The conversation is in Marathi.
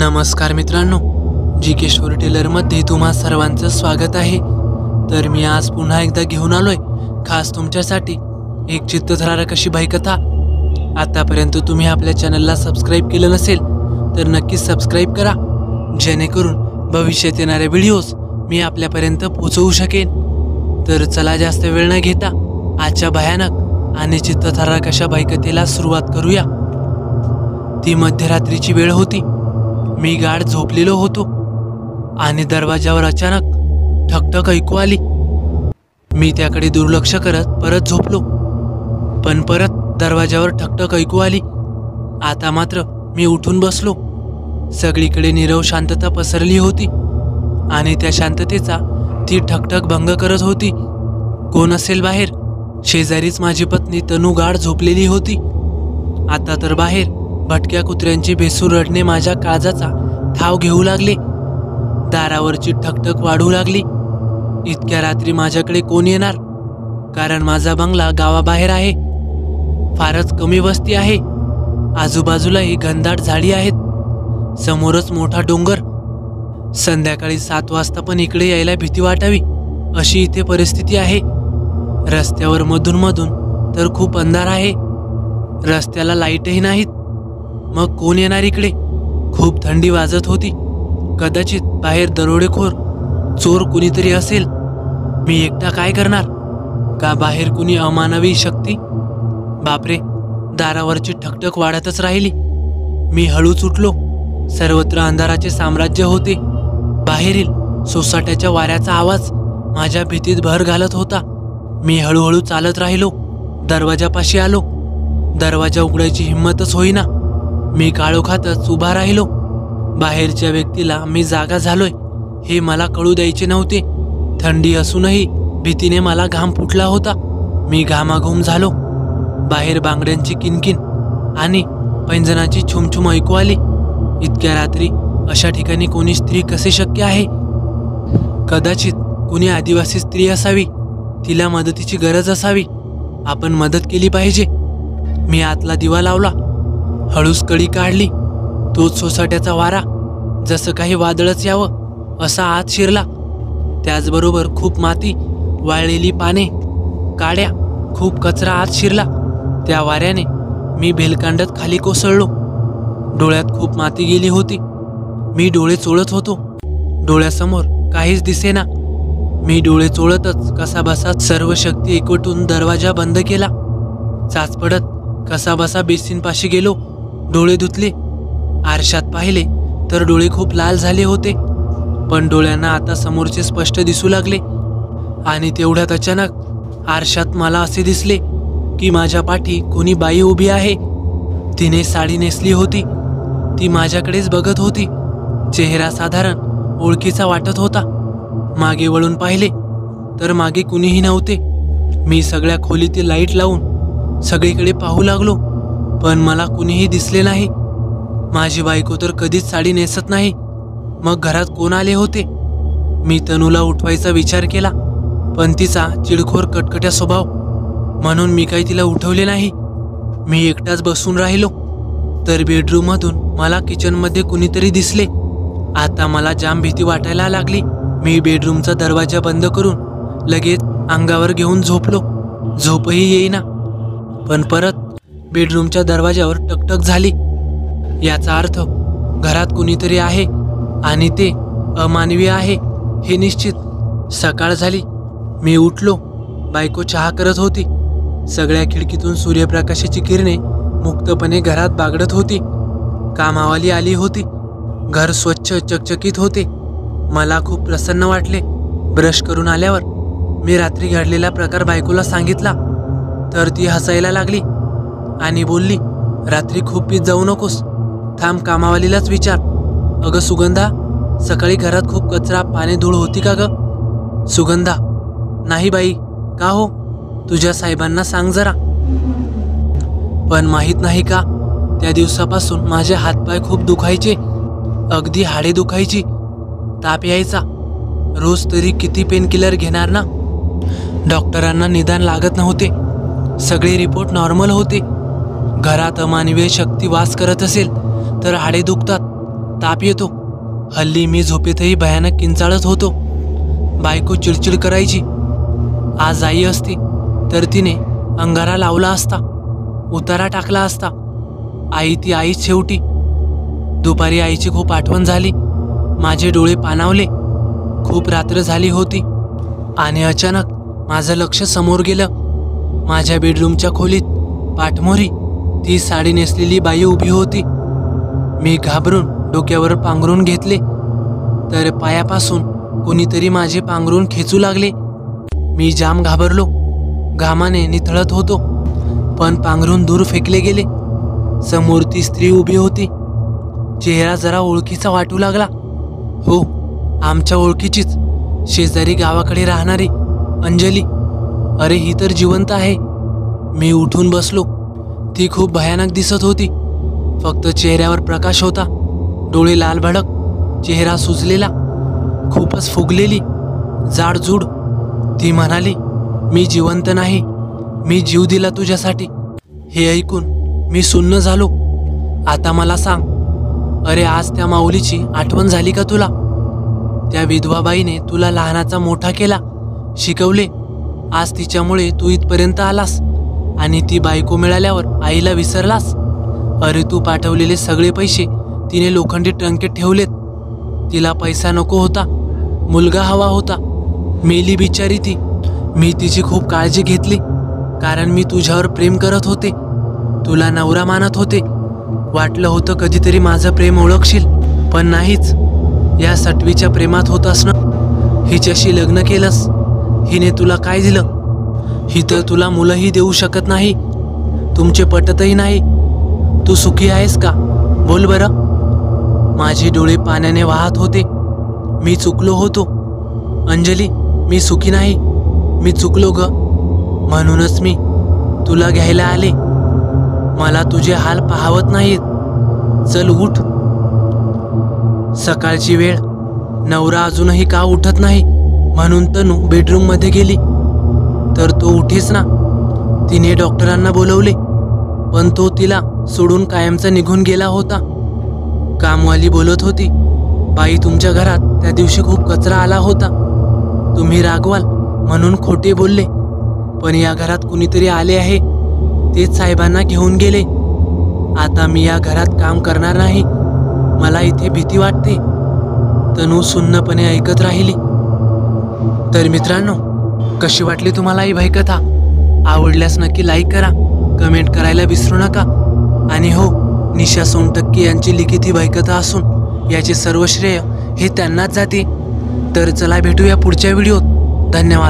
नमस्कार मित्रांनो, जी.के. स्टोरी टेलरमध्ये तुम्हा सर्वांचं स्वागत आहे। तर मी आज पुन्हा एकदा घेऊन आलोय खास तुमच्यासाठी एक चित्तथरारक अशी भयकथा। आतापर्यंत तुम्ही आपल्या चॅनलला सबस्क्राइब केलं नसेल तर नक्की सबस्क्राइब करा, जेणेकरून भविष्यात येणारे व्हिडिओज मी आपल्यापर्यंत पोहोचवू शकेन। तर चला जास्त वेळ न घेता आजच्या भयानक आणि चित्तथरारक अशा भयकथेला सुरुवात करूया। ती मध्यरात्रीची वेळ होती। मी गाढ झोपलेलो होतो आणि दरवाजावर अचानक ठकठक ऐकू आली। मी त्याकडे दुर्लक्ष करत परत झोपलो, पण परत दरवाजावर ठकठक ऐकू आली। आता मात्र मी उठून बसलो। सगळीकडे नीरव शांतता पसरली होती आणि त्या शांततेचा ती ठकठक भंग करत होती। कोण असेल बाहेर? शेजारीच माझी पत्नी तनू गाढ झोपलेली होती। आता तर बाहेर भटक्या कुत्र्यांचे बेसूर रडणे माझ्या काळजाचा ठाव घेऊ लागले। दारावरची ठकठक वाढू लागली। इतक्या रात्री माझ्याकडे कोण येणार? कारण माझा बंगला गावाबाहेर आहे। फारच कमी वस्ती आहे। आजूबाजूलाही घनदाट झाडी आहेत। समोरच मोठा डोंगर। संध्याकाळी 7 वाजता पण इकडे यायला भीती वाटावी अशी इथे परिस्थिती आहे। रस्त्यावर मधून मधून तर खूप अंधार आहे। रस्त्याला लाईटही नाहीत। मग कोण येणार इकडे? खूप थंडी वाजत होती। कदाचित बाहेर दरोडेखोर चोर कुणीतरी असेल। मी एकटा काय करणार? का बाहेर कुणी अमानवी शक्ती? बापरे, दारावरची ठकठक वाढतच राहिली। मी हळूच उठलो। सर्वत्र अंधाराचे साम्राज्य होते। बाहेरील सोसाट्याच्या वाऱ्याचा आवाज माझ्या भीतीत भर घालत होता। मी हळूहळू चालत राहिलो। दरवाजापाशी आलो। दरवाजा उघडायची हिंमतच होईना। मी काळोखातच उभा राहिलो। बाहेरच्या व्यक्तीला मी जागा झालोय हे मला कळू द्यायचे नव्हते। थंडी असूनही भीतीने मला घाम फुटला होता। मी घामाघूम झालो। बाहेर बांगड्यांची किनकिन आणि पैंजणाची छुमछुम ऐकू आली। इतक्या रात्री अशा ठिकाणी कोणी स्त्री कसे शक्य आहे? कदाचित कोणी आदिवासी स्त्री असावी। तिला मदतीची गरज असावी। आपण मदत केली पाहिजे। मी आतला दिवा लावला। हळूच कडी काढली। तोच सोसाट्याचा वारा जसं काही वादळच यावं असा आत शिरला। त्याचबरोबर खूप माती, वाळलेली पाने, काड्या, खूप कचरा आत शिरला। त्या वाऱ्याने मी भेलकांडत खाली कोसळलो। डोळ्यात खूप माती गेली होती। मी डोळे चोळत होतो। डोळ्यासमोर काहीच दिसेना। मी डोळे चोळतच कसाबसा सर्व शक्ती एकवटून दरवाजा बंद केला। चाच पडत कसाबसा बेसिनपाशी गेलो। डोळे धुतले। आरशात पाहिले तर डोळे खूप लाल झाले होते, पण डोळ्यांना आता समोरचे स्पष्ट दिसू लागले। आणि तेवढ्यात अचानक आरशात मला असे दिसले की माझ्या पाठी कोणी बाई उभी आहे। तिने साडी नेसली होती। ती माझ्याकडेच बघत होती। चेहरा साधारण ओळखीचा वाटत होता। मागे वळून पाहिले तर मागे कुणीही नव्हते। मी सगळ्या खोलीतील लाईट लावून सगळीकडे पाहू लागलो, पण मला कुणीही दिसले नाही। माझी बायको तर कधीच साडी नेसत नाही। मग घरात कोण आले होते? मी तनूला उठवायचा विचार केला, पण तिचा चिडखोर कटकट्या स्वभाव म्हणून मी काही तिला उठवले नाही। मी एकटाच बसून राहिलो। तर बेडरूममधून मला किचनमध्ये कुणीतरी दिसले। आता मला जाम भीती वाटायला लागली। मी बेडरूमचा दरवाजा बंद करून लगेच अंगावर घेऊन झोपलो। झोपही येईना, पण परत बेडरूमच्या दरवाजावर टकटक झाली। याचा अर्थ घरात कुणीतरी आहे आणि ते अमानवी आहे हे निश्चित। सकाळ झाली। मी उठलो। बायको चहा करत होती। सगळ्या खिडकीतून सूर्यप्रकाशाची किरणे मुक्तपणे घरात बागडत होती। कामावाली आली होती। घर स्वच्छ चकचकीत होते। मला खूप प्रसन्न वाटले। ब्रश करून आल्यावर मी रात्री घडलेला प्रकार बायकोला सांगितला, तर ती हसायला लागली आणि बोलली, रात्री खूप पीत जाऊ नकोस। थांब, कामावालीलाच विचार। अगं सुगंधा, सकाळी घरात खूप कचरा, पाने धूळ होती का ग? सुगंधा: नाही बाई. का हो? तुझ्या साहेबांना सांग जरा। पण माहीत नाही का, त्या दिवसापासून माझे हातपाय खूप दुखायचे, अगदी हाडे दुखायची, ताप यायचा। रोज तरी किती पेनकिलर घेणार ना? डॉक्टरांना निदान लागत नव्हते। सगळे रिपोर्ट नॉर्मल होते। घरात अमानवीय शक्ती वास करत असेल तर हाडे दुखतात, ताप येतो. हल्ली मी झोपेतही भयानक किंचाळत होतो. बायको चिडचिड करायची. आज आई असती तर तिने अंगारा लावला असता, उतारा टाकला असता. आई ती आईच शेवटी. दुपारी आईची खूप आठवण झाली. माझे डोळे पाणावले. खूप रात्र झाली होती आणि अचानक माझं लक्ष समोर गेलं. माझ्या बेडरूमच्या खोलीत पाठमोरी ती साडी नेसलेली बाई उभी होती. मी घाबरून डोक्यावर पांघरून घेतले तर पायापासून कोणीतरी माझे पांघरून खेचू लागले. मी जाम घाबरलो. घामाने निथळत होतो, पण पांघरून दूर फेकले गेले. समोर ती स्त्री उभी होती. चेहरा जरा ओळखीचा वाटू लागला. हो, आमच्या ओळखीचीच, शेजारी गावाकडे राहणारी अंजली. अरे, ही तर जिवंत आहे. मी उठून बसलो. ती खूप भयानक दिसत होती. फक्त चेहऱ्यावर प्रकाश होता. डोळे लाल भडक, चेहरा सुजलेला, खूपच फुगलेली, जाडजूड. ती म्हणाली, मी जिवंत नाही, मी जीव दिला तुझ्यासाठी. हे ऐकून मी सुन्न झालो. आता मला सांग, अरे आज त्या माऊलीची आठवण झाली का तुला? त्या विधवाबाईने तुला लहानाचा मोठा केला, शिकवले. आज तिच्यामुळे तू इथपर्यंत आलास आणि ती बायको मिळाल्यावर आईला विसरलास. अरे तू पाठवलेले सगळे पैसे तिने लोखंडी टंकेत ठेवलेत. तिला पैसा नको होता, मुलगा हवा होता. मेली बिचारी ती. मी तिची खूप काळजी घेतली, कारण मी तुझ्यावर प्रेम करत होते, तुला नवरा मानत होते. वाटलं होतं कधीतरी माझं प्रेम ओळखशील, पण नाहीच. या सटवीच्या प्रेमात होतास ना. हिच्याशी लग्न केलंस. हिने तुला काय दिलं? ही तर तुला मुलंही देऊ शकत नाही. तुमचे पटतही नाही. तू सुखी आहेस का? बोल बरं. माझे डोळे पाण्याने वाहत होते. मी चुकलो होतो अंजली, मी सुखी नाही. मी चुकलो ग. म्हणूनच मी तुला घ्यायला आले. मला तुझे हाल पाहवत नाहीत. चल उठ. सकाळची वेळ. नवरा अजूनही का उठत नाही म्हणून तनू बेडरूममध्ये गेली तर तो उठेच ना. तिने डॉक्टरांना बोलवले, पण तो तिला सोडून कायमचा निघून गेला होता. कामवाली बोलत होती, बाई तुमच्या घरात त्या दिवशी खूप कचरा आला होता. तुम्ही रागवाल म्हणून खोटे बोलले, पण या घरात कुणीतरी आले आहे. तेच साहेबांना घेऊन गेले. आता मी या घरात काम करणार नाही. मला इथे भीती वाटते. तनू सुन्नपणे ऐकत राहिली. तर मित्रांनो, कशी वाटली तुम्हाला ही भयकथा? आवडल्यास नक्की लाईक करा, कमेंट करायला विसरू नका. आणि हो, निशा सोनटक्के यांची लिखित ही भयकथा असून याचे सर्व श्रेय हे त्यांनाच जाते. तर चला भेटूया पुढच्या व्हिडिओत. धन्यवाद.